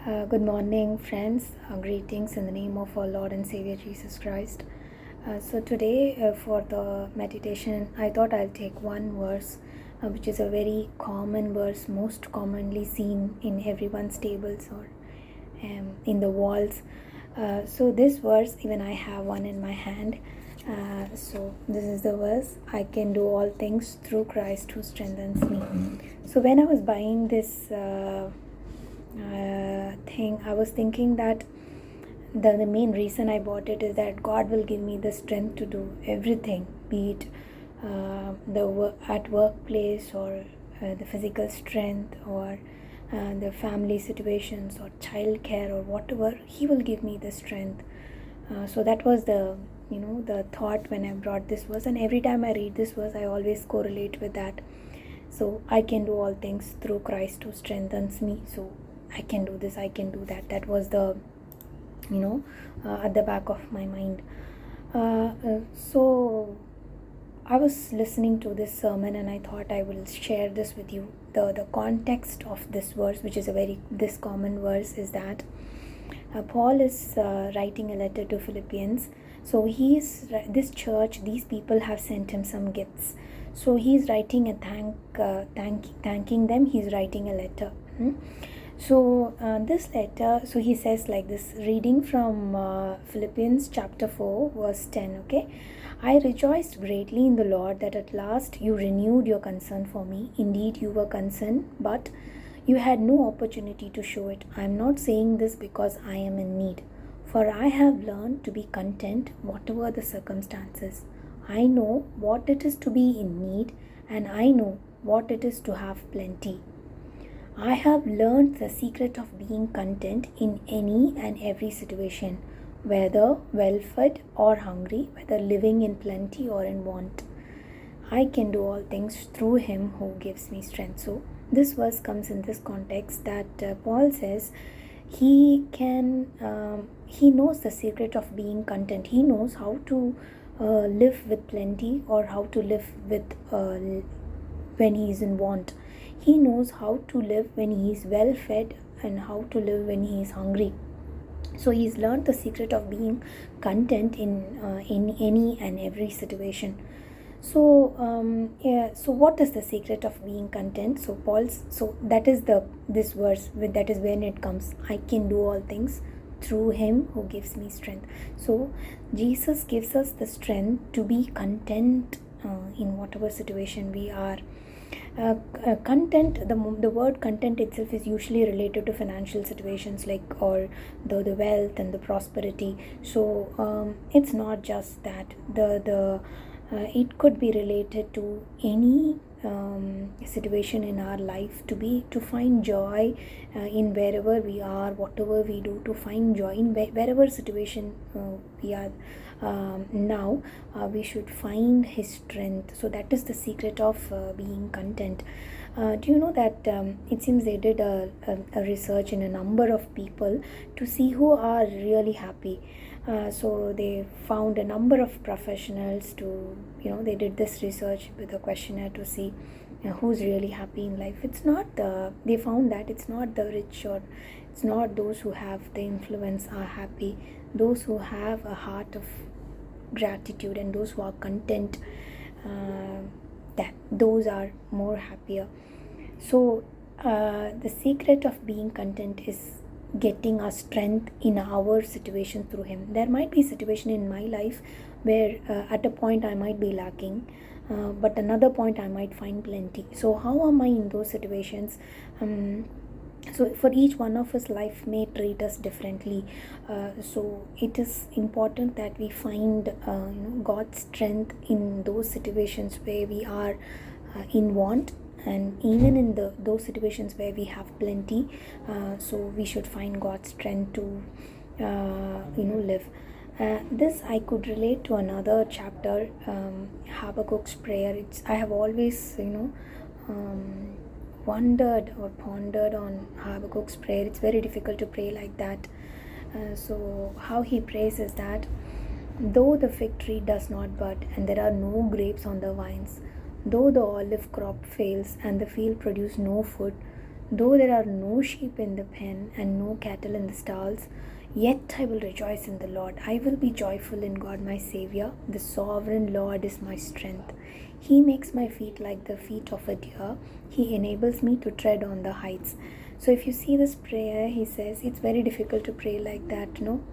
Good morning, friends. Greetings in the name of our Lord and Savior Jesus Christ. So, today for the meditation, I thought I'll take one verse, which is a very common verse, most commonly seen in everyone's tables or in the walls. So, this verse, even I have one in my hand. So, this is the verse: I can do all things through Christ who strengthens me. So, when I was buying this thing, I was thinking that the main reason I bought it is that God will give me the strength to do everything, be it at workplace or the physical strength or the family situations or child care or whatever. He will give me the strength. So that was the thought when I brought this verse, and every time I read this verse I always correlate with that. So I can do all things through Christ who strengthens me. So I can do this, I can do that. That was the at the back of my mind. So I was listening to this sermon and I thought I will share this with you. The context of this verse, which is this common verse, is that Paul is writing a letter to Philippians. So this church, these people have sent him some gifts. So he's writing a thanking them. He's writing a letter. So this letter, so he says like this, reading from Philippians chapter 4 verse 10. Okay, I rejoiced greatly in the Lord that at last you renewed your concern for me. Indeed you were concerned, but you had no opportunity to show it. I am not saying this because I am in need, for I have learned to be content whatever the circumstances. I know what it is to be in need, and I know what it is to have plenty. I have learned the secret of being content in any and every situation, whether well-fed or hungry, whether living in plenty or in want. I can do all things through him who gives me strength. So this verse comes in this context that Paul says he knows the secret of being content. He knows how to live with plenty or how to live with when he is in want. He knows how to live when he is well fed and how to live when he is hungry. So he's learned the secret of being content in any and every situation. So so what is the secret of being content? So that is this verse, that is when it comes. I can do all things through him who gives me strength. So Jesus gives us the strength to be content in whatever situation we are. Content, the word content itself is usually related to financial situations, like or the wealth and the prosperity. So it's not just that. It could be related to any situation in our life, to find joy in wherever we are, whatever we do, to find joy in wherever situation we are. Now we should find his strength. So that is the secret of being content. Do you know that it seems they did a research in a number of people to see who are really happy. So they found a number of professionals they did this research with a questionnaire to see who's really happy in life. They found that it's not the rich, or it's not those who have the influence are happy. Those who have a heart of gratitude and those who are content, that those are more happier. So the secret of being content is getting our strength in our situation through him. There might be a situation in my life where at a point I might be lacking, but another point I might find plenty. So how am I in those situations? So for each one of us, life may treat us differently. So it is important that we find God's strength in those situations where we are in want, and even in those situations where we have plenty. So we should find God's strength to live. This I could relate to another chapter, Habakkuk's prayer. I have always wondered or pondered on Habakkuk's prayer. It's very difficult to pray like that. So how he prays is that, though the fig tree does not bud and there are no grapes on the vines, though the olive crop fails and the field produce no food, Though there are no sheep in the pen and no cattle in the stalls, yet I will rejoice in the Lord. I will be joyful in God my Saviour. The sovereign Lord is my strength. He makes my feet like the feet of a deer. He enables me to tread on the heights. So if you see this prayer, he says it's very difficult to pray like that, no?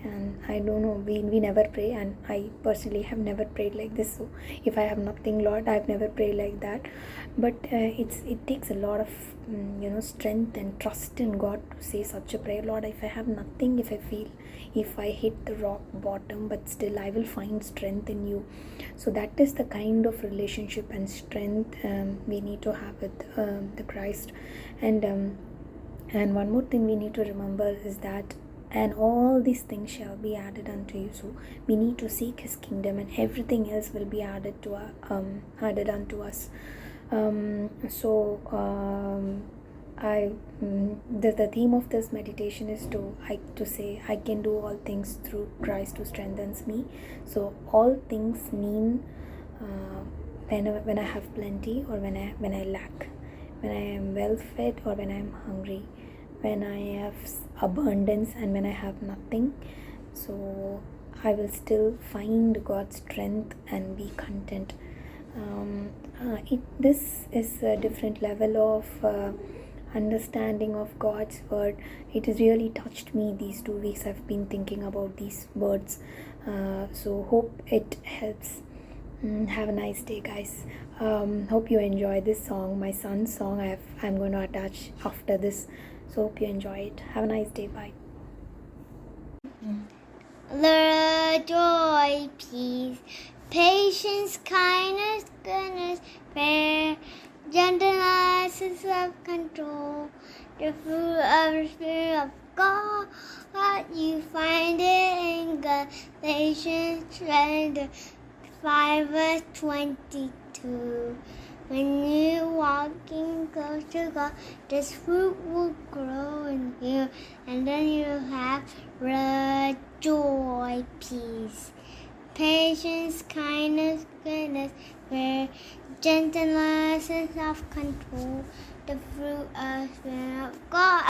And I don't know, we never pray, and I personally have never prayed like this. So if I have nothing, Lord, I've never prayed like that. But it takes a lot of strength and trust in God to say such a prayer. Lord, if I have nothing, if I hit the rock bottom, but still I will find strength in you. So that is the kind of relationship and strength we need to have with the Christ. And one more thing we need to remember is that, and all these things shall be added unto you. So we need to seek his kingdom, and everything else will be added unto us. The theme of this meditation is to say I can do all things through Christ who strengthens me. So all things mean when I have plenty or when I lack, when I am well fed or when I am hungry, when I have abundance and when I have nothing. So I will still find God's strength and be content. This is a different level of understanding of God's word. It has really touched me these 2 weeks. I've been thinking about these words. So hope it helps. Have a nice day, guys. Hope you enjoy this song, my son's song. I'm going to attach after this. So hope you enjoy it. Have a nice day. Bye. Love, joy, peace, patience, kindness, goodness, prayer, gentleness, and self-control, the fruit of the Spirit of God. You find it in Galatians chapter 5 verse 22. When you're walking close to God, this fruit will grow in you, and then you'll have joy, peace, patience, kindness, goodness, faith, gentleness, and self-control, the fruit of the Spirit of God.